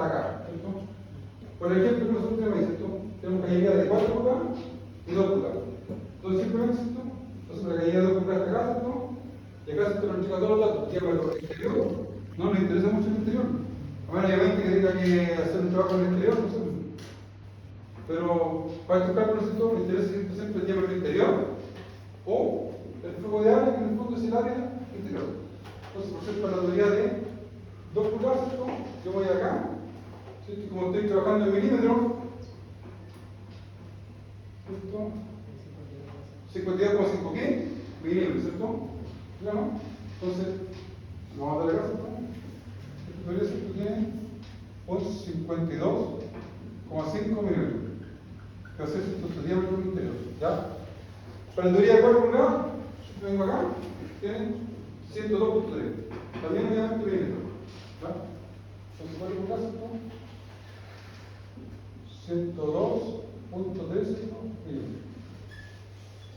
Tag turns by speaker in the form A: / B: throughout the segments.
A: acá, ¿cierto? Por ejemplo, nosotros tenemos, ¿cierto? Tenemos cañería de 4 pulgadas y 2 pulgadas. Entonces, simplemente, ¿cierto? Entonces, la cañería de 2 pulgadas está acá, ¿cierto? Y acá, ¿cierto? Nos entrega todos los datos, diámetro exterior. No nos interesa mucho el interior. A menos, obviamente, que tenga que hacer un trabajo en el exterior, no sé. Pero para estos cálculos, ¿cierto? Me interesa siempre el diámetro interior o el flujo de área, que en el fondo es el área interior. Entonces, por ejemplo, la teoría de 2 pulgadas, ¿cierto? Yo voy acá, ¿cierto? Y como estoy trabajando en milímetros, ¿cierto? 52,5 ¿qué? Milímetros, ¿cierto? Claro. Entonces, vamos a darle acá, ¿cierto? Esta teoría, ¿cierto? Tiene un 52,5 milímetros. Que va a ser estos diámetros interiores, ¿ya? Para la teoría de 4 pulgadas, yo vengo acá, tiene 102,3. También obviamente milímetros, ¿ya? Entonces, 4 pulgadas, ¿cierto? 102,3 milímetros.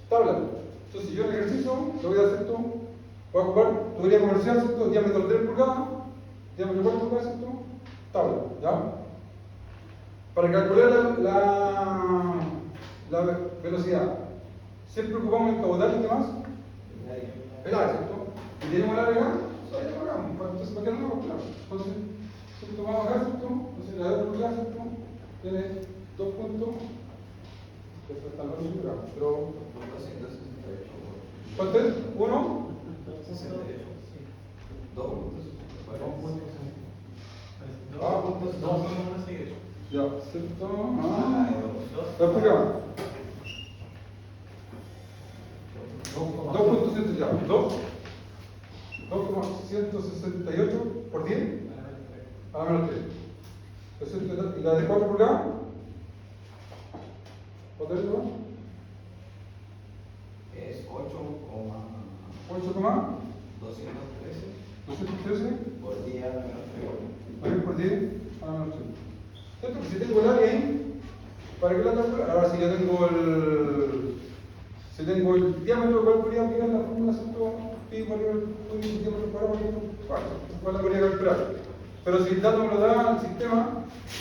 A: Tabla. Entonces, yo en el ejercicio lo voy a hacer todo. Voy a ocupar teoría comercial, ¿cierto? Diámetro 3 pulgadas, diámetro 4 pulgadas, ¿cierto? Tabla, ¿ya? Para calcular la velocidad, siempre ocupamos el caudal y qué más? El área, ¿cierto? Y tenemos el área acá, ahí lo pagamos. Entonces, ¿para qué no lo calculamos? Entonces, ¿cierto? Vamos acá, ¿cierto? Entonces, la de pulgadas, ¿cierto? Tiene 2 puntos. Pero, ¿cuánto es? ¿1?
B: 68. 2 puntos.
A: Ya, ¿cierto? La pulgada. 2 puntos, ¿cierto? Ya, 2,168 por 10 a la menos 3. ¿Y la de 4 pulgadas? ¿Cuánto es eso?
B: Es
A: 213
B: por día a la menos
A: 3 por 10 a la menos 3. ¿Cierto? Si tengo el área ahí, ¿para qué la calcular? Ahora, si tengo el diámetro, ¿cuál podría aplicar la fórmula? ¿Cierto? Pi por el diámetro cuadrado por ¿cuál la podría calcular? Pero si el dato me lo da el sistema,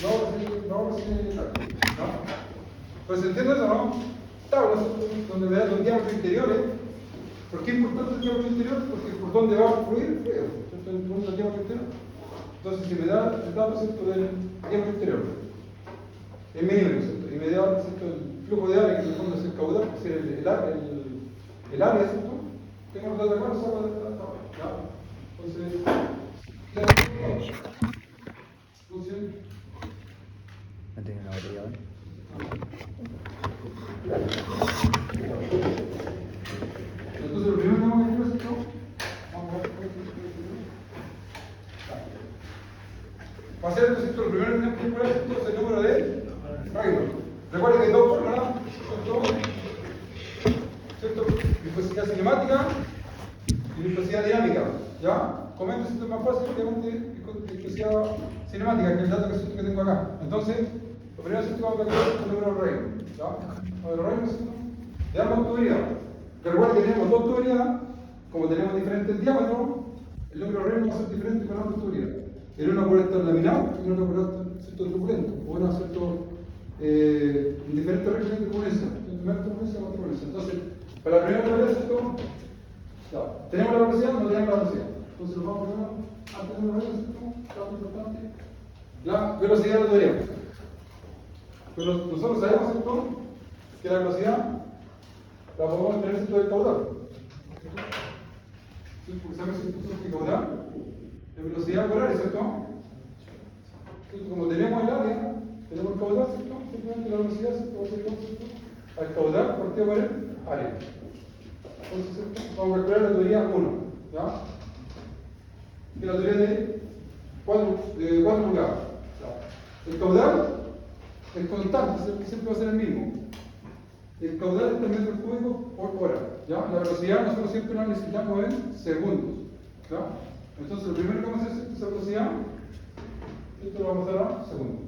A: no recibe el dato, ¿no? Pues entiendes o no, tablas donde me dan los diámetros interiores. ¿Por qué es importante el diámetro interior? Porque por dónde va a fluir el fluido, ¿cierto? El diámetro interior. Entonces, si me da el dato, ¿cierto? Del diámetro interior, en milímetros, ¿cierto? Y me da, ¿cierto? El flujo de área, que en el fondo es el caudal, que es el área, ¿cierto? Tengo los datos acá, los saco de la tabla, ¿ya? Entonces, ¿funciona?
C: No tiene una batería, ¿vale?
A: Entonces, lo primero que vamos a hacer es esto. Vamos a ver. Para hacer esto, lo primero que tenemos que calcular es el número de Reynolds. Recuerden que 2 por nada, ¿cierto? Viscosidad cinemática y viscosidad dinámica. ¿Ya? Comento si esto es más fácil, obviamente, viscosidad cinemática, que es el dato que tengo acá. Entonces, lo primero que vamos a calcular es el número de Reynolds. ¿Ya? El número de Reynolds, ¿cierto? De ambas tuberías. Que recuerden que tenemos 2 tuberías, como tenemos diferentes diámetros, el número de Reynolds va a ser diferente con ambas tuberías. El uno puede estar laminado y el otro puede estar turbulento. O uno en diferentes regiones de turbulencia. Primera turbulencia, otra turbulencia. Entonces, para la primera turbulencia, ¿tenemos la velocidad o no tenemos la velocidad? Entonces, lo vamos a poner antes de la velocidad, dato importante, la velocidad de la tubería. Pero nosotros sabemos, ¿cierto?, que la velocidad la podemos tener dentro del caudal. Porque sabemos que caudal es velocidad por área, ¿cierto? Entonces, como tenemos el área, tenemos el caudal, ¿cierto? Simplemente la velocidad se puede hacer al caudal partido por el área. Entonces, ¿cierto? Vamos a calcular la teoría 1, ¿ya? Que es la teoría de 4 pulgadas. El caudal es constante, siempre va a ser el mismo. El caudal es el metro cúbico por hora, ¿ya? La velocidad nosotros siempre la necesitamos en segundos, ¿ya? Entonces, lo primero que vamos a hacer es esa velocidad, esto lo vamos a dar a segundos.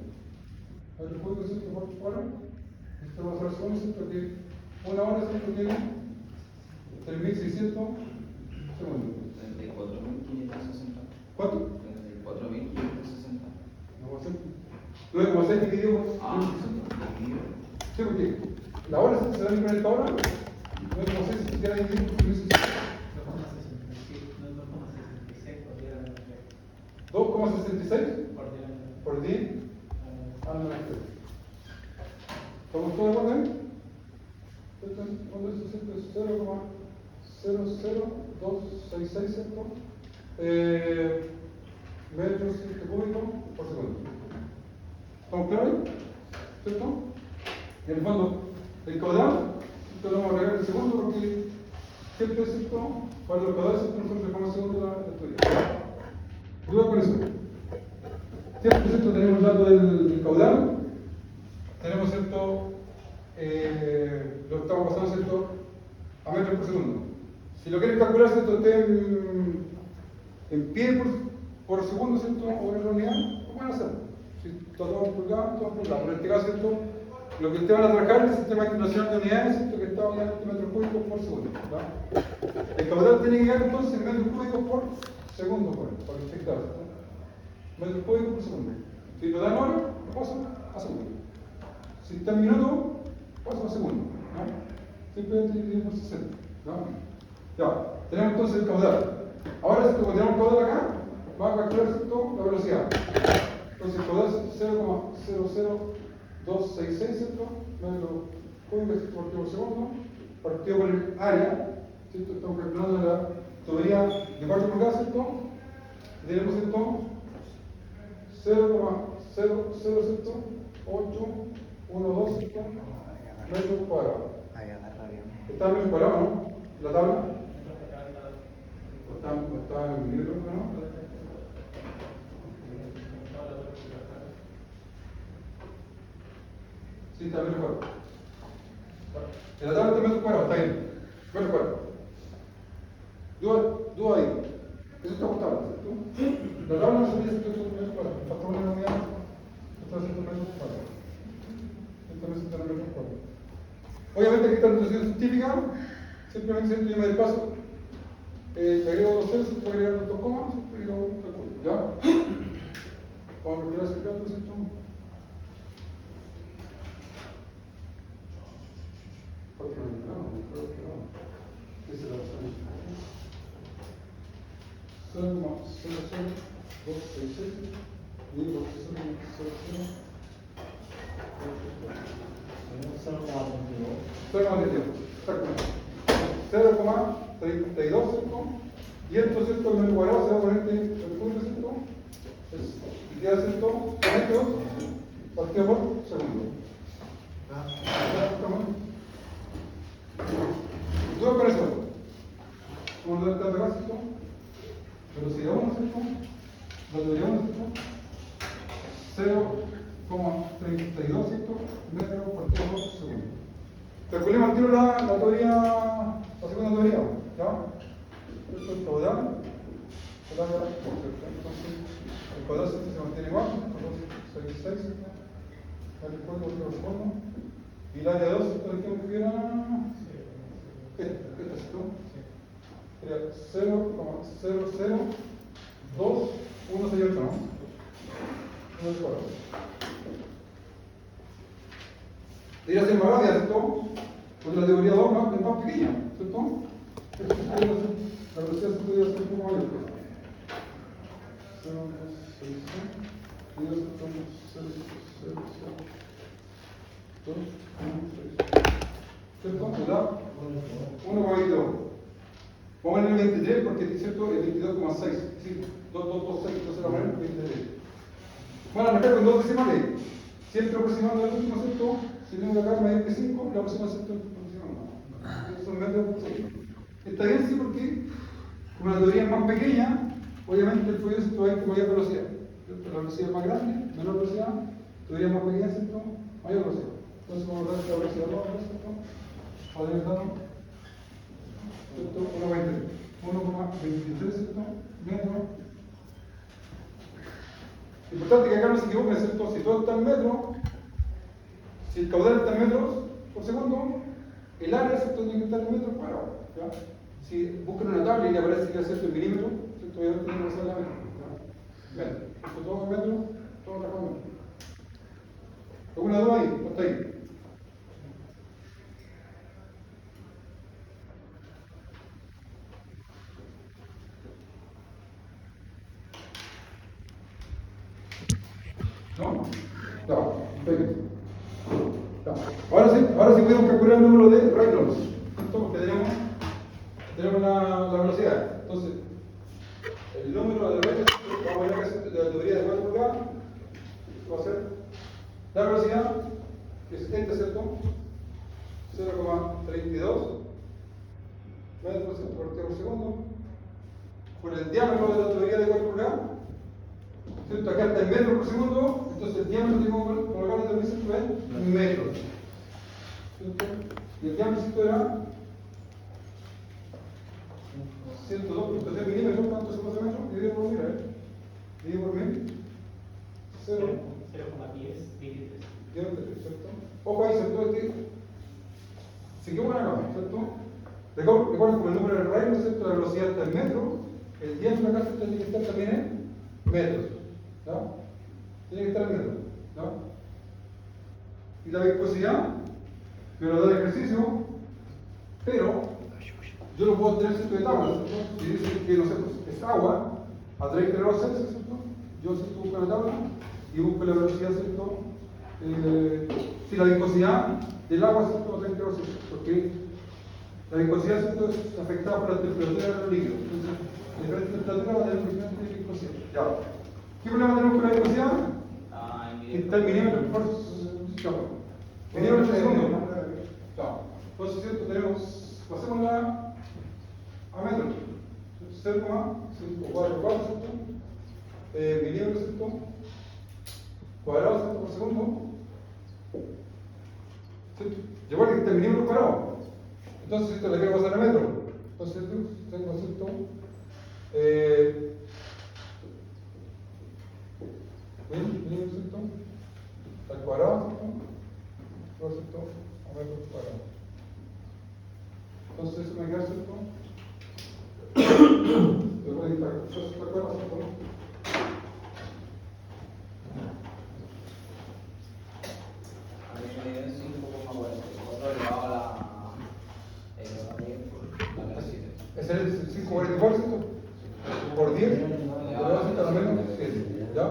A: Metro cúbico, ¿cierto? Por hora, esto lo vamos a dar a segundos, ¿cierto? Porque una hora siempre tiene 3.600 segundos.
B: 34.560.
A: ¿Cuánto?
B: 34.560.
A: Vamos a hacer 9,6 dividido por
B: Ah,
A: 1.600. Sí, porque la hora se va a ir con esta hora, 9,6 se queda dividido por 1.600. 2,66 por 10 al 93. ¿Estamos todos de acuerdo ahí? ¿Cuánto es eso? 0,00266 metros cúbicos por segundo. ¿Estamos claros ahí? ¿Cierto? Y en el fondo, el caudal, esto lo vamos a agregar en segundo porque siempre es cierto, para los caudales nosotros sacamos segundo la teoría. Duda con eso. Siempre cierto tenemos el dato del caudal, tenemos cierto, lo estamos pasando cierto a metros por segundo. Si lo quieren calcular cierto esté en pie por segundo cierto o en la unidad, lo pueden hacer. Si todo por pulgadas, todo por pulgadas. Pero en este caso cierto, lo que ustedes van a trabajar es el sistema internacional de unidades, cierto que está hablando de metros cúbicos por segundo. ¿Va? El caudal tiene que llegar entonces en metros cúbicos por segundo, para que esté claro. Metros cúbicos por segundo. Si lo dan hora, lo paso a segundo. Si está en minuto, paso a segundo. ¿No? Simplemente dividido por 60. ¿No? Ya, tenemos entonces el caudal. Ahora, si tenemos el caudal acá, va a calcular ¿cierto? La velocidad. Entonces, el caudal es 0,00266 ¿cierto? Metros cúbicos por segundo, partido por el área. ¿Cierto? Estamos calculando la tubería de 4 pulgadas, ¿cierto? Y tenemos ¿cierto? 0,00812 metros cuadrados.
C: Ahí agarra bien.
A: Está en metros cuadrados, ¿no? La tabla. Está en milímetros, ¿no? Sí, está en metros cuadrados. En la tabla está en metros cuadrados, está bien. Metros cuadrados. Duda ahí. Eso está ajustado, ¿cierto? La tabla no se pide 100 metros cuadrados. El patrón de la unidad está en 100 metros cuadrados. Entonces, 100 metros cuadrados. Obviamente aquí está la notación científica. Simplemente si yo me despaso, le agrego 2 ceros, puedo agregar 2 comas, y lo calculo. ¿Ya? Vamos a retirar ese cálculo, ¿cierto? ¿Qué será? 0,00266 dividido por 0,32, ¿cierto? Y esto, ¿cierto? En el cuadrado se va a poner el cúbico, ¿cierto? Y queda, ¿cierto? Metros partido por segundo. Duda con eso. ¿Cómo lo está acá, ¿cierto? Velocidad 1, ¿cierto? Velocidad 1, ¿cierto? 0,32, ¿cierto? Metros partido por segundo. Calculemos al tiro la teoría, la segunda teoría, ¿ya? Esto es caudal, entonces el caudal se mantiene igual, 66, el código de los fondos, y el área 2, ¿esto es que hubiera? ¿Qué es esto? Sería 0,00268, ¿no? Debería ser más rápida, ¿cierto? Porque la teoría 2 es más pequeña, ¿cierto? La velocidad se podría hacer un poco mayor. 1,22. Vamos a poner el 23 porque es cierto el 22,6. Sí, 2,226, entonces la ponemos el 23. Bueno, acá con dos decimales. Siempre aproximando el último, ¿cierto? Si tengo acá mayor que 5, la próxima ¿cierto? Son metros por segundo. Está bien, sí, porque como la teoría es más pequeña, obviamente el fluido ¿cierto? Hay mayor velocidad. ¿Cierto? La velocidad es más grande, menor velocidad, teoría más pequeña, ¿cierto? Mayor velocidad. Entonces, vamos a dar esta velocidad 2, ¿cierto? Podría estar 1,23, ¿cierto? Metros. Importante que acá no se equivoquen, ¿cierto? Si todo está en metros, si el caudal está en metros por segundo, el área ¿cierto? Tiene que estar en metros cuadrados. ¿Ya? Si buscan una tabla y le aparece que es ¿cierto? En milímetros, ¿cierto? Obviamente tiene que ser la metro. Bien, esto todo en metros, todo en metros. ¿Alguna duda ahí? Hasta ahí. ¿No? Ya, perfecto. Ya. Ahora sí podemos calcular el número de Reynolds. ¿Cierto? Porque tenemos la velocidad. Entonces, el número de Reynolds, vamos a ver que es la teoría de 4 por acá. Va a ser la velocidad, que es esta, ¿cierto? 0,32 metros por segundo. Por el diámetro de la teoría de 4 por acá. ¿Cierto? Acá está en metros por segundo, entonces el diámetro tengo que colocar en el centro en metros. ¿Cierto? Y el diámetro era 102.3 milímetros. ¿Cuánto se puede metros? Dividido por 1000, dividido por 1000. 0,10 milímetros. ¿Cierto? Ojo ahí, ¿cierto? Se equivocan acá, ¿cierto? Recuerden como el número de Reynolds, ¿cierto? La velocidad está en metros, el diámetro acá ¿cierto? Tiene que estar también en metros. ¿No? Tiene que estar en metros. ¿No? Y la viscosidad, me lo da el ejercicio, pero yo lo puedo tener ¿cierto? De tabla, ¿cierto? Si dice que no sé, pues, es agua a 30 grados Celsius, ¿cierto? Yo ¿cierto? Busco la tabla y busco la velocidad, ¿cierto? Si la viscosidad del agua ¿cierto? A 30 grados Celsius, porque la viscosidad ¿cierto? Es afectada por la temperatura de los líquidos. Entonces, la diferente temperatura va a tener diferente viscosidad. Ya. ¿Qué problema tenemos con la viscosidad? Está en milímetros por segundo. Milímetros por segundo. Entonces, ¿cierto? Pasémosla a metros. 0,544, ¿cierto? Milímetros, ¿cierto? Cuadrados, ¿cierto? Por segundo. ¿Cierto? Igual que está en milímetros cuadrados. Entonces, ¿cierto? Le quiero pasar a metros. Entonces, ¿cierto? Tengo, ¿cierto? Milímetros, ¿cierto? Al cuadrado, ¿cierto? A metros cuadrados. Entonces eso me queda, ¿cierto? Yo voy a editar. ¿Eso está claro, cierto?
B: A mí me dio 5,40. Otro elevado a la 7.
A: Ese es el 544, ¿cierto? Por 10, elevado a menos 7. ¿Ya?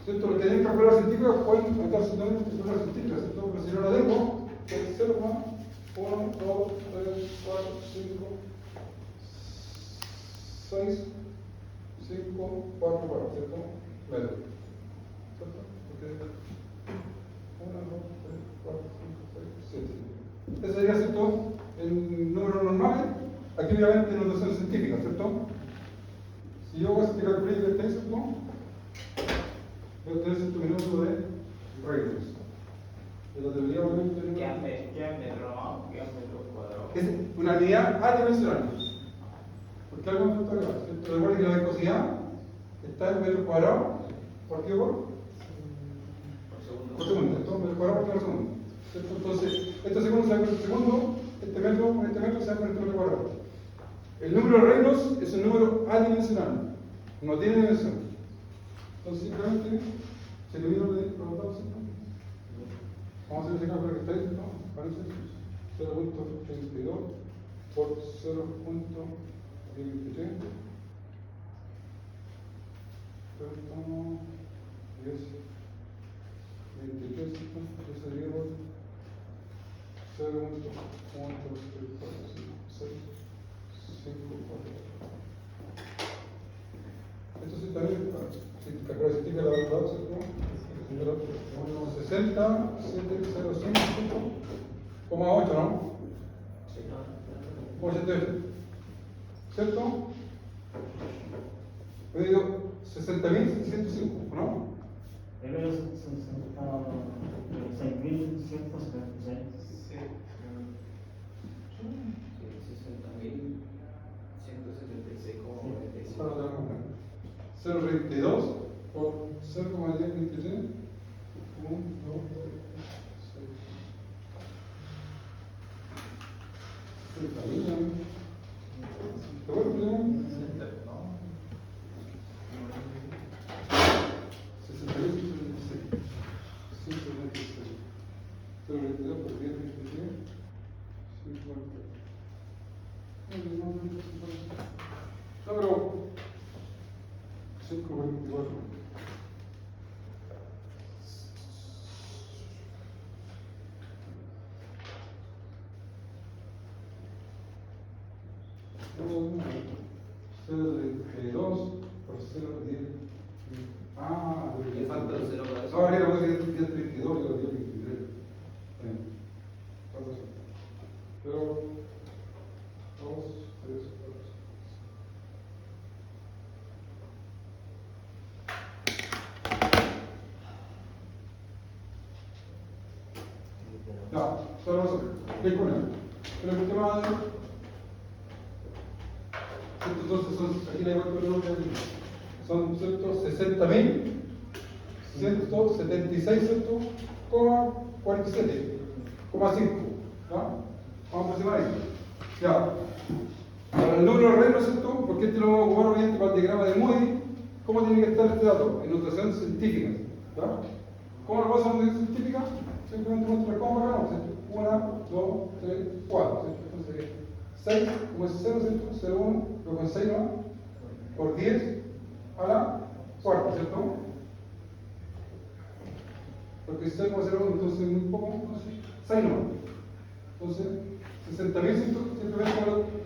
A: ¿Cierto? Lo que tienen que calcular científicos pueden meter simplemente calcular científicos, ¿cierto? Pero si no lo tengo, es 0,1, 2, 3, 4, 5, 6, 5, 4, 4, ¿cierto? Metros. ¿Cierto? Porque 1, 2, 3, 4, 5, 6, 7. Ese sería, ¿cierto? En números normales, aquí obviamente en notación científica, ¿cierto? Si yo voy a calcular el texto, ¿cierto? Voy a tener cierto minuto de Reynolds. De la teoría, obviamente.
B: ¿Qué metro cuadrado?
A: Es una unidad adimensional. Porque algo me falta acá, ¿cierto? Recuerden que la viscosidad está en metros cuadrados. ¿Por qué? Por segundo. Esto metros cuadrados por segundo. ¿Cierto? Entonces, este segundo se va por segundo, este metro se va por este metro cuadrado. El número de Reynolds es un número adimensional. No tiene dimensión. Entonces, simplemente se elimina lo de los datos, ¿cierto? Vamos a hacer ese cálculo que está ahí, ¿no? Parece 0.32 por 0.23. 23, eso sería por 0.1234654. Esto sí también, si te acuerdas, si te la verdad, ¿cierto? 60,705,8, ¿no? 88. ¿Cierto? Yo digo 60.105, ¿no?
D: Primero 6.176.
B: Sí. 60.176,95.
A: Ahora lo tenemos acá. 0.32 por 0,1023. 1, 2, 3, 6. ¿Te acuerdas, primo? 60.176. 100 0,32 por 0,10. Ah,
B: Le falta el 0 para eso.
A: no, habría que 10,32 y lo 10,23. Pero, 2, 3, 4. No, solo nosotros. ¿Qué con él? Pero el tema de. Entonces, aquí la igual con el nombre son 160.000, 176,47,5. ¿Ya? Vamos a aproximar ahí. Ya. Para el número reino, ¿cierto? Porque este lo vamos a ocupar obviamente para el diagrama de Moody. ¿Cómo tiene que estar este dato? En notación científica. ¿Ya? ¿Cómo lo pasamos en notación científica? Simplemente muestra cómo ganamos, ¿cierto? 1, 2, 3, 4, ¿cierto? Entonces, 6, como es 0, ¿cierto? 0, 1, lo con 6 ¿no? Por 10 a la cuarta, ¿cierto? Porque 6 como 0, entonces muy poco, entonces 6 no. Entonces, 60.000, ¿cierto? Simplemente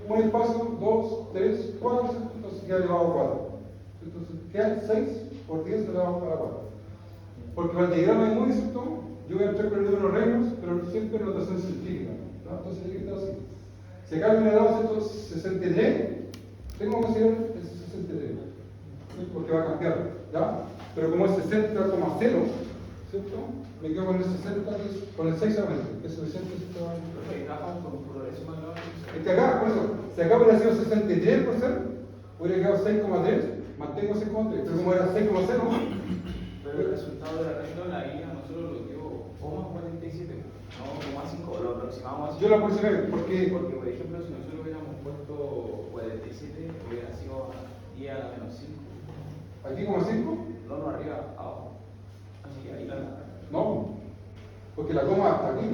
A: con un espacio, 2, 3, 4, ¿cierto? Entonces queda elevado a 4. Entonces, queda 6 por 10 elevado a la 4. Porque para el diagrama de Moody, ¿cierto? Yo voy a entrar con el número reinos, pero siempre en notación científica, ¿no? Entonces tiene que estar así. Si acá me ha dado 63, tengo que considerar el 63, ¿sí? Porque va a cambiar, ¿ya? Pero como es 60,0, ¿cierto? Me quedo con el 60, con el 6 solamente, que es suficiente.
B: Encajan con progreso más grande.
A: Es que acá, por eso, si acá hubiera sido 63%, hubiera quedado 6,3, mantengo 6,3, pero como era 6,0,
B: Pero el resultado de la regla en la guía nosotros lo dio 0,47, no 0,5, lo aproximamos así.
A: yo lo aproximé, porque
B: Porque, por ejemplo, si nosotros hubiéramos puesto 47, hubiera sido 10 a la menos 5.
A: aquí como 5,
B: No, no, arriba, abajo. Así que ahí la.
A: no, porque la coma hasta aquí.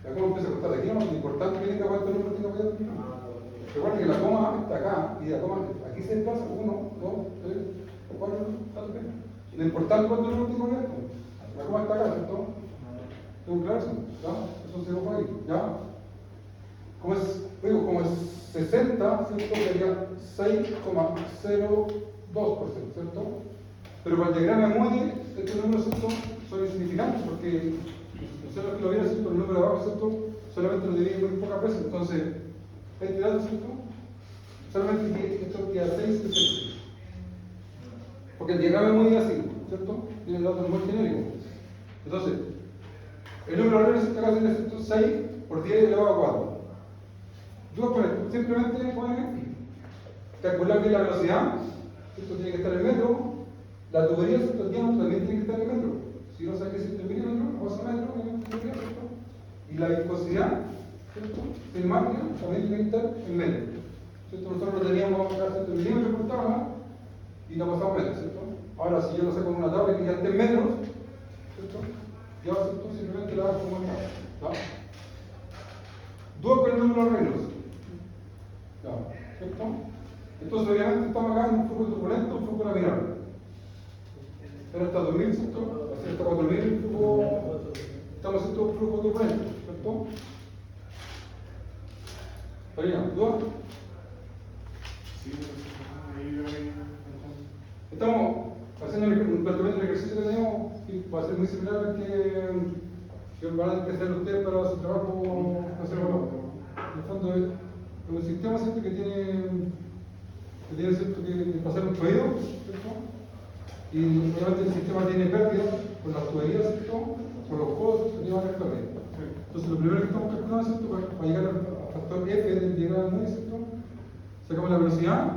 A: La coma empieza a cortar de aquí, no, lo importante es que tenga cuánto número tenga que dar. Recuerda que la coma está acá y la coma aquí se desplaza 1, 2, 3, 4, tal vez. Lo importante es cuánto número tengo que dar. La coma está acá, ¿cierto? ¿Tengo claro eso? ¿Ya? Eso se lo fue ahí, ¿ya? Como es 60, ¿cierto? Sería 6,02%, ¿cierto? Pero para el diagrama de Moody, estos números, ¿cierto? Son insignificantes porque nosotros que lo vieron, ¿cierto? El número de abajo, ¿cierto? Solamente lo divide muy pocas veces. Entonces, este dato, ¿cierto? Solamente esto queda 6, porque el diagrama de Moody es así, ¿cierto? Tiene el dato muy genérico. Entonces, el número real acá tiene 6 por 10 elevado a 4. Tú vas a poner, simplemente puedes calcular que la velocidad, esto tiene que estar en metro, la tubería, ¿cierto? El diámetro también tiene que estar en metro. Si no sabes qué es el milímetro, vas a metro, ¿cierto? Y la viscosidad, ¿cierto? Climática también tiene que estar en metro. ¿Cierto? Nosotros lo teníamos acá en milímetros por tabla y lo pasamos a metros, ¿cierto? Ahora, si yo lo saco en una tabla que ya esté en metros, ¿cierto? Ya ¿cierto? Simplemente la hago como acá, ¿no? Dudas con el número de reinos. ¿Ya? ¿Cierto? Entonces, obviamente, estamos acá en un flujo turbulento, un flujo laminar. Pero hasta 2000, ¿cierto? Hasta 4000 el flujo. Estamos haciendo un flujo turbulento, ¿cierto? ¿Estaría? ¿Dudas?
D: Sí, ahí.
A: Estamos haciendo un planteamiento del ejercicio que tenemos que va a ser muy similar al que van a empezar ustedes para su trabajo hacer valor. En el fondo es un sistema, ¿cierto? que tiene ¿cierto? que pasar un fluido, ¿cierto? Y obviamente el sistema tiene pérdidas con las tuberías, ¿cierto? Con los codos que llevan el pérdida. Entonces lo primero que estamos calculando, ¿cierto? Para llegar al factor F del diagrama de Moody, ¿cierto? Sacamos la velocidad,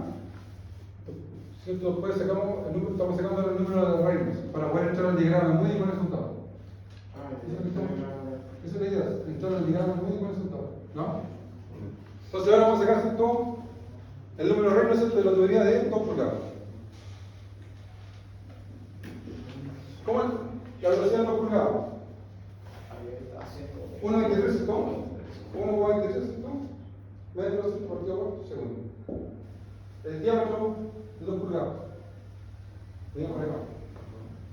A: ¿cierto? Después sacamos el número, estamos sacando el número de reinos para poder entrar al diagrama de Moody con el resultado. Esa es la idea, entrar al diagrama de Moody con el resultado, ¿no? Entonces ahora vamos a sacar, ¿cierto? El número de reinos, ¿cierto? De la tubería de 2 pulgadas. ¿Cómo es? La velocidad de 2 pulgadas. 1,23, ¿cierto? 1,23, ¿cierto? Metros por segundo. El diámetro de 2 pulgadas. Veamos por acá.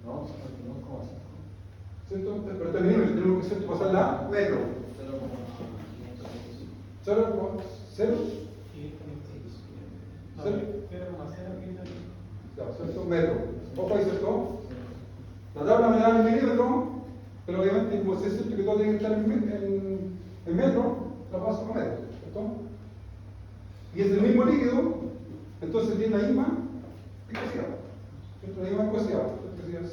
D: No, 52,5.
A: ¿Cierto? Pero este milímetro tenemos que pasar la metro. 0,0 Ya, ¿cierto? Metro. Ojo ahí, ¿cierto? La tabla me da en milímetro, pero obviamente como sé cierto que todo tiene que estar en metro, la paso a metro, ¿cierto? Y es el mismo líquido, entonces tiene la misma viscosidad. ¿Cierto? La misma viscosidad. Entonces sería 0,0000.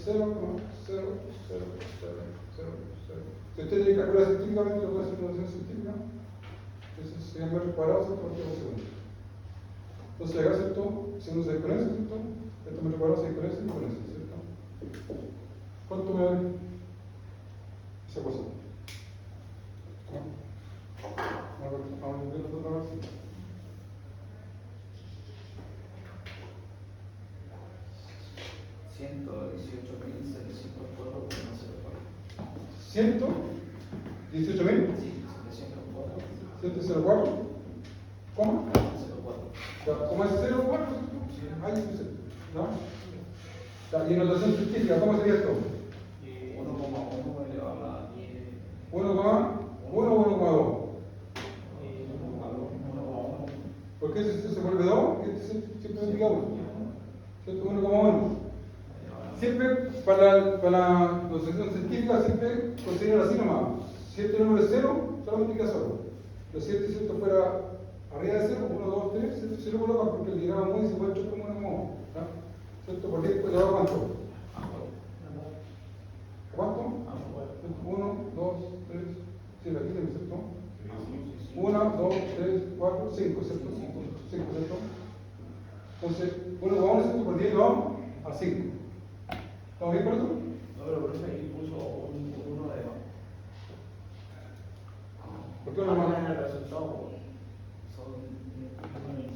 A: Si usted tiene que calcular científicamente, lo puede hacer una notación científica. Entonces serían metros cuadrados por segundo. Entonces acá, ¿cierto? Si uno se desconoce, ¿cierto? Estos metros cuadrados se desconocen y desconocen, ¿cierto? ¿Cuánto me da esa cosa? Vamos a ver otra vez. ¿118.704.04?
B: Sí,
A: 704. ¿Cómo? Ya, como es 0,4, ahí es 0. ¿No? Y en notación científica, ¿cómo sería esto?
B: 1,1 elevado a 10.
A: 1,1 o 1,2.
B: 1,1.
A: ¿Por qué se vuelve 2? Siempre indica 1. ¿Cierto? 1,1. Siempre para la notación científica siempre consideran así nomás. Si este número es 0, solamente queda solo. Pero si esto fuera arriba de 0, 1, 2, 3, se lo colocan porque el diagrama muy se puede echar como 1,1. ¿Cierto? ¿Por qué? ¿Le da cuánto? ¿Cuánto? 1, 2, 3, sí, aquí tenemos, ¿cierto? 1, 2, 3, 4, 5, ¿cierto? 5, ¿cierto? Entonces, 1,1, ¿cierto? Por 10 lo vamos a 5. ¿Estamos bien con eso?
B: No, pero por eso ahí puso uno de más.
A: ¿Por qué uno de más?
B: En el resultado son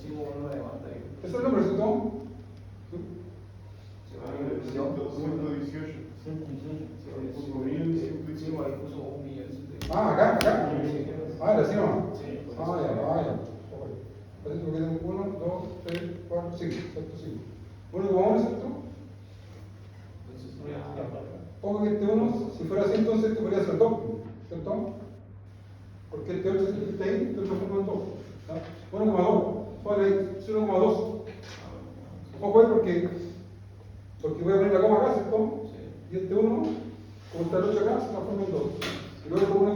B: 5 uno de más.
A: ¿Ese es el número, ¿cierto?
B: Sí,
D: 118.
B: sí, ahí puso 1 millón.
A: Ah, acá. Ah, era así nomás.
B: Sí.
A: Ah, ya. Por eso tenemos 1, 2, 3, 4, 5, ¿cierto? 5. 1,1, ¿cierto? Pongo que este 1, si fuera así, entonces este podría ser 2, ¿cierto? Porque este 8 que está ahí, este transforma en 2. 1,2. Ponle ahí, 0,2. Ojo ahí porque voy a poner la coma acá, ¿cierto? Y este 1, como está el 8 acá, se transforma en 2. Y luego pongo 1,2.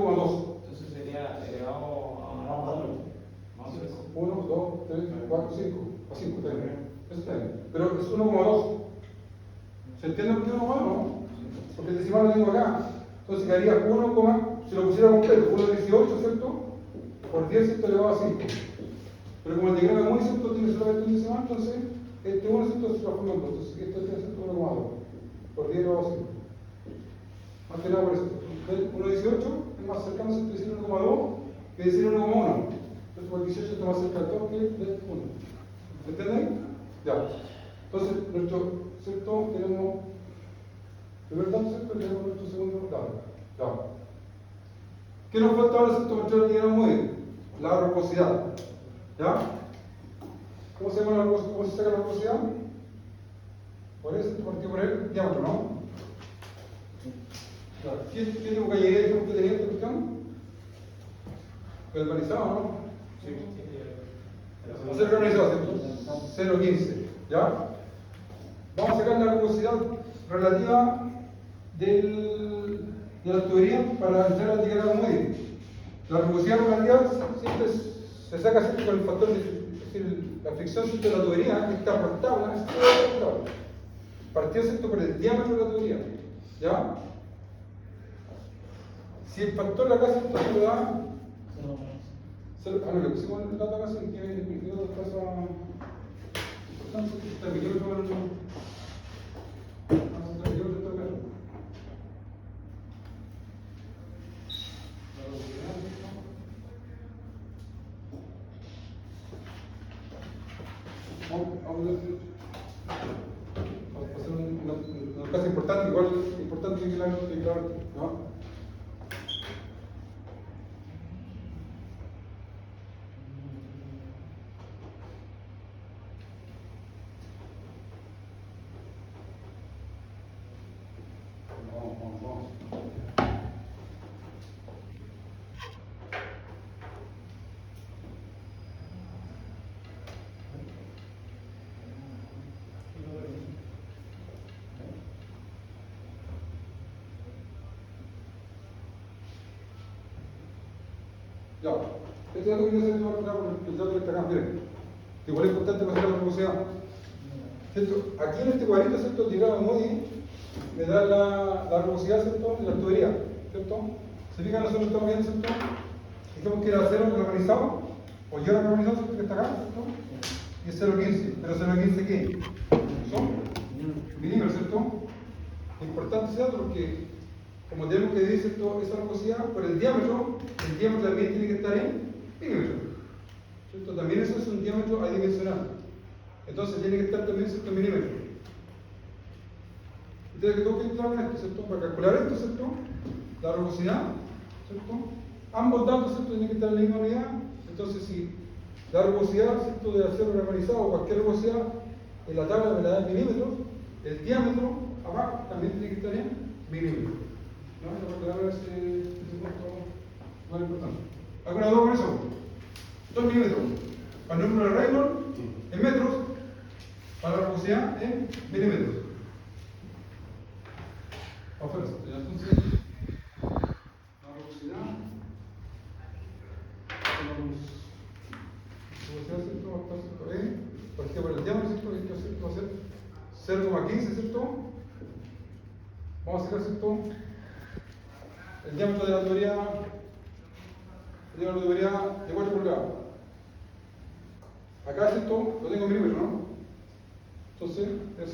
B: Entonces sería elevado a
A: 1, 2, 3, 4, 5. A 5 está bien. Eso está bien. Pero es 1,2. ¿Se entiende por qué 1,2? No. Porque el decimal lo tengo acá. Entonces quedaría 1, si lo pusiera completo, 1,18, ¿cierto? Por 10, ¿cierto? Elevado a 5. Pero como el diagrama es muy cierto, tiene solamente un decimal, entonces este 1, ¿cierto? Se transforma en 2. Entonces esto tiene, ¿cierto? 1,2. Por 10 elevado a 5. Más que nada por eso. 1,18 es más cercano a decir 1,2 que decir 1,1. Entonces por 18 está más cerca del 2 que del 1. ¿Me entienden? Ya. Entonces, nuestro, ¿cierto? Tenemos primer dato, ¿cierto? Tenemos nuestro segundo dato. Ya. ¿Qué nos falta ahora, ¿cierto? Mostrar el diagrama muy bien. La rugosidad. ¿Ya? ¿Cómo se llama la rugosidad? ¿Cómo se saca la rugosidad? Por eso, partido por el diámetro, ¿no? ¿Quién tiene un gallería que usted tenía esta cuestión? Galvanizado, ¿no?
B: Sí.
A: Va a ser organizado, ¿cierto? 0,15. ¿Ya? Vamos a sacar la rugosidad relativa de la tubería para entrar al diagrama muy. La rugosidad relativa siempre se saca siempre con el factor de, es decir, la fricción de la tubería, que está por tabla, partido ¿cierto? Por el diámetro de la tubería. ¿Ya? Si el factor de acá ¿cierto? Se lo da. No, le pusimos el dato acá, sí, que me quedó otra cosa importante, que está el milímetro para el. Vamos a hacer el milímetro acá. Vamos a hacer una cosa importante, igual importante que claro, ¿no? Vamos. Ya. Este dato que yo sé que va a entrar por el dato que está acá, miren. Igual es importante para hacer la rugosidad. ¿Cierto? Aquí en este cuadrito, ¿cierto? Llegado a Moody, me da la rugosidad, ¿cierto? En la tubería, ¿cierto? Se fijan, nosotros estamos viendo, ¿cierto? Dijimos que era 0 galvanizado, o yo era galvanizado, ¿cierto? Que está acá, ¿cierto? Y es 0,15. ¿Pero 0,15 qué? Son milímetros, ¿cierto? Es importante ese dato porque, como tenemos que decir, ¿cierto? Esa rugosidad por el diámetro también tiene que estar en milímetros, ¿cierto? También eso es un diámetro adimensional. Entonces tiene que estar también en milímetros. Entonces que tengo que entrar en esto, ¿cierto? Para calcular esto, ¿cierto? La rugosidad, ¿cierto? Ambos datos, ¿cierto? Tienen que estar en la misma unidad. Entonces si la rugosidad, ¿cierto? De acero galvanizado o cualquier rugosidad en la tabla me la da en milímetros, el diámetro abajo también tiene que estar en milímetros. ¿No? Para aclarar ese punto más importante. ¿Alguna duda con eso? 2 milímetros. Para el número de Reynolds en metros, para la rugosidad en milímetros. Entonces, la rugosidad, ¿cierto? Va a estar, ¿cierto? Por ejemplo, el diámetro, ¿cierto? Esto va a ser 0,15, ¿cierto? Vamos a sacar, ¿cierto? El diámetro de la tubería de 4 pulgadas. Acá, ¿cierto? Lo tengo en milímetros, ¿no? Entonces es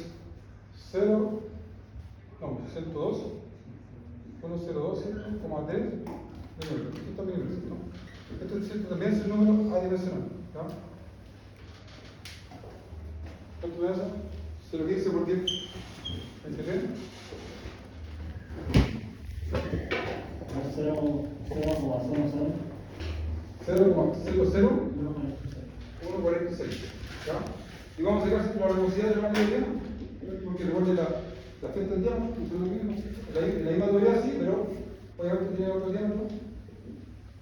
A: 102, 102,3 milímetros. Esto está milímetros, ¿no? Esto es cierto, también es el número adimensional. ¿Ya? ¿Cuánto me hace? 0,15 por 10. ¿23? 0,00 ¿ya? Y vamos a sacar la rugosidad de la mayoría, porque recuerden la fiesta del diámetro, que es lo mismo, la misma tubería sí, pero obviamente tiene otro diámetro,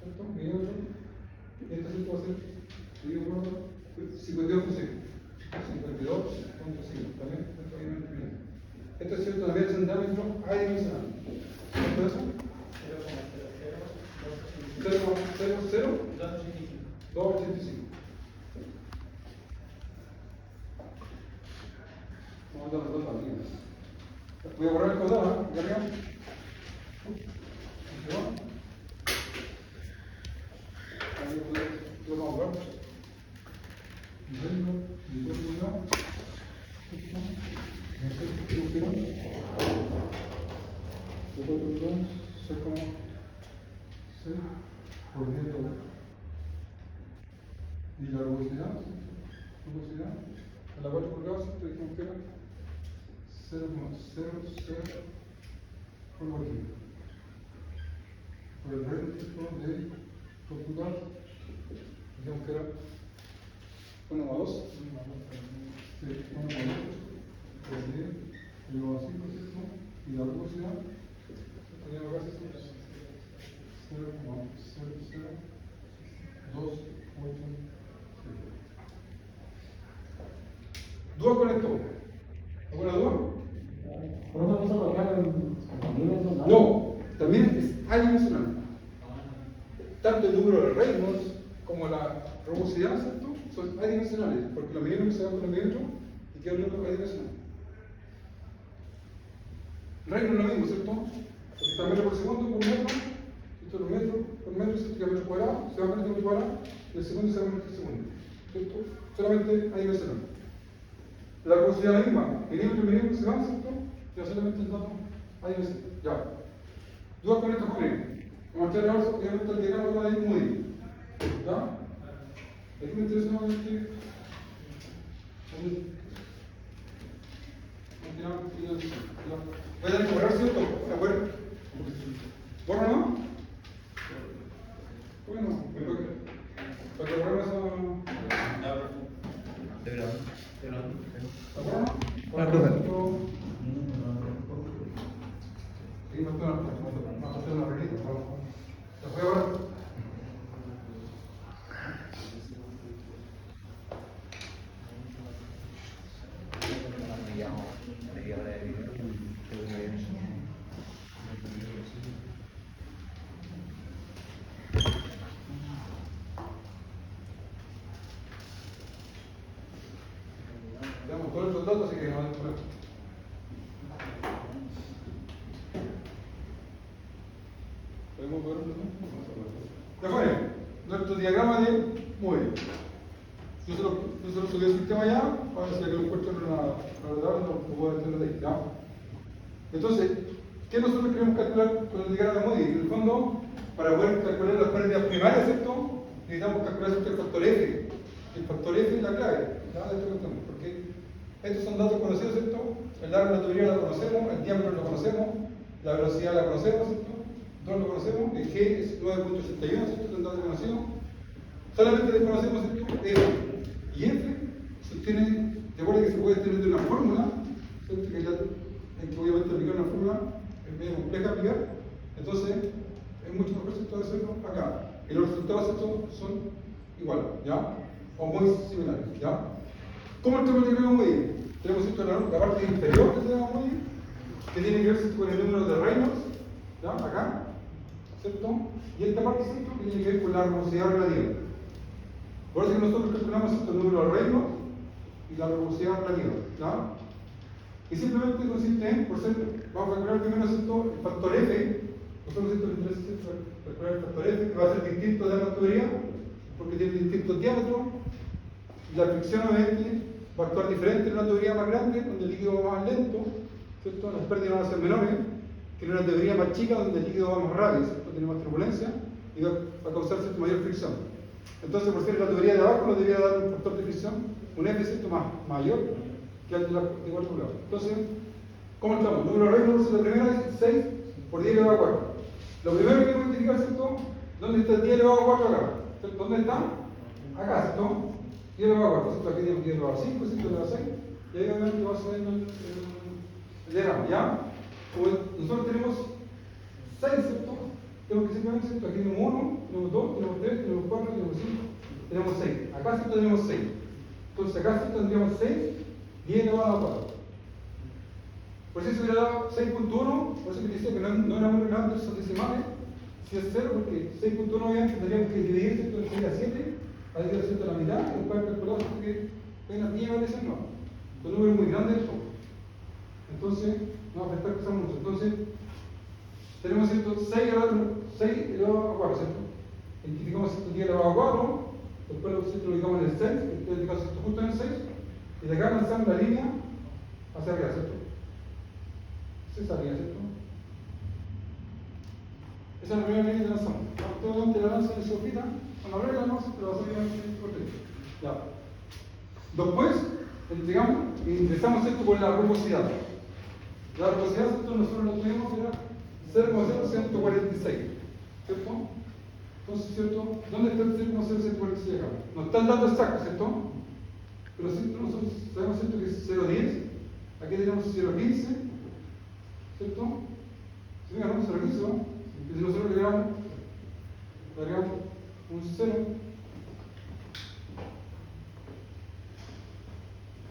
A: ¿cierto? Milímetro, y esto sí puede ser, dividido por 52,5, también, esto es cierto, también es un diámetro adimensional. ¿Cuánto es eso? 0,00285. Vamos a dar dos también. Voy a borrar el codado, ¿eh? ¿Ya veo? Ahí lo vamos a borrar. Y la rugosidad, a la 4 pulgadas, dijimos que era 0,00 por aquí. Por el resto de 2 pulgadas, dijimos que era 1,2. Sí, 1,2. 1,5, ¿cierto? Y la rugosidad, teníamos acá 0,00286. ¿Duda con esto? ¿Alguna duda? No, también es adimensional. Tanto el número de Reynolds como la rugosidad, ¿cierto? Son adimensionales, porque los milímetros se dan con los milímetros y queda un número adimensional. Reynolds es lo mismo, ¿cierto? Porque está metro por segundo por metro, esto es metro por metro, ¿cierto? Que metro cuadrado, se va con este metro cuadrado, y el segundo se va con este segundo, ¿cierto? Solamente adimensional. La rugosidad es la misma, milímetro se van, ¿cierto? Ya solamente el dato adimensional. Ya. Dudas con estos jóvenes. Vamos a echar ahora, obviamente, el diagrama de Moody. ¿Ya? Aquí me interesa nuevamente. Voy a tener que borrar, ¿cierto? ¿De acuerdo? ¿Borra no? Bueno, para que borremos esa. ¿De acuerdo? Sí, no estoy en la reglita. ¿Se fue ahora? Ya fue, nuestro diagrama de móvil. Yo se lo subí al sistema ya, para ver si lo encuentro en una tabla, lo puedo entender ahí, ¿ya? Entonces, ¿qué nosotros queremos calcular con el diagrama de móvil? En el fondo, para poder calcular las pérdidas primarias, ¿cierto? Necesitamos calcular el factor F. El factor F es la clave, ¿ya? De esto que estamos, porque estos son datos conocidos, ¿cierto? El largo de la tubería lo conocemos, el diámetro lo conocemos, la velocidad la conocemos, ¿cierto? Todos lo conocemos, el G es 9.81, ¿cierto? Es un dato conocido. Solamente desconocemos, ¿cierto? F. Y F se obtiene, de acuerdo que se puede tener de una fórmula, ¿cierto? Que obviamente aplicar una fórmula es medio compleja aplicar, entonces es mucho mejor, ¿cierto? Hacerlo acá. Y los resultados, ¿cierto? Son iguales, ¿ya? O muy similares, ¿ya? ¿Cómo tenemos el diagrama muy bien? Tenemos, ¿cierto? La parte inferior del diagrama muy bien, que tiene que ver, ¿cierto? Con el número de Reynolds, ¿ya? Acá, ¿cierto? Y esta parte, ¿cierto? Que tiene que ver con la rugosidad relativa. Por eso que nosotros calculamos, ¿cierto? El número de Reynolds y la rugosidad relativa, ¿ya? Y simplemente consiste en, por ser, vamos a calcular primero, ¿cierto? El factor F. Nosotros, ¿cierto? Le interesa, ¿cierto? Calcular el factor F, que va a ser distinto de la tubería, porque tiene distinto diámetro. Y la fricción, obviamente, va a actuar diferente en una tubería más grande, donde el líquido va más lento, ¿cierto? Las pérdidas van a ser menores, que en una tubería más chica, donde el líquido va más rápido, ¿cierto? Tiene más turbulencia y va a causar, ¿cierto? Mayor fricción. Entonces, por ser la tubería de abajo, nos debería dar un factor de fricción, un F, ¿cierto? Mayor que el de 4 grados. Entonces, ¿cómo estamos? El número de Reynolds, la primera es 6 por 10 elevado a 4. Lo primero que tengo que identificar, ¿cierto? ¿Dónde está el 10 elevado a 4 acá? ¿Dónde está? Acá, ¿cierto? 10 elevado a 4, ¿cierto? Aquí tenemos 10 elevado a 5, 5 elevado a 6, y ahí obviamente va saliendo el diagrama, ¿ya? Como nosotros tenemos 6, ¿cierto? Tenemos que simplemente, ¿cierto? Aquí tenemos 1, tenemos 2, tenemos 3, tenemos 4, tenemos 5, tenemos 6. Acá, ¿cierto? Tenemos 6. Entonces acá, ¿cierto? Tendríamos 6, 10 elevado a 4. Por eso se hubiera dado 6.1, por eso que decía que no era muy relevante esos decimales, si es 0, porque 6.1 obviamente tendríamos que dividir, ¿cierto? De 6 a 7, a dividir, ¿cierto? A la mitad, y después calcular, ¿cierto? Que apenas 10 veces no. Es un número muy grande esto. Entonces, no va a afectar cosas mucho. Entonces, tenemos, ¿cierto? 6 elevado a 4, ¿cierto? Identificamos, ¿cierto? 10 elevado a 4, después lo ubicamos en el 6, en este caso, ¿cierto? Justo en el 6, y de acá lanzamos la línea hacia arriba, ¿cierto? Esa línea, ¿cierto? Esa es la primera línea que lanzamos. Todo donde la lanza en su hojita, con la regla, no, pero va a salir aquí por dentro. Ya. Después, entregamos y ingresamos, ¿cierto? Por la rugosidad. La rugosidad, ¿cierto? Nosotros lo tuvimos, era 0,0146, ¿cierto? Entonces, ¿cierto? ¿Dónde está el 0,0146 acá? No está el dato exacto, ¿cierto? Pero ¿cierto? Nosotros sabemos, ¿cierto? Que es 0,10. Aquí tenemos 0,15, ¿cierto? Si me ganamos 0,15, ¿no? Y si nosotros le agregamos un 0,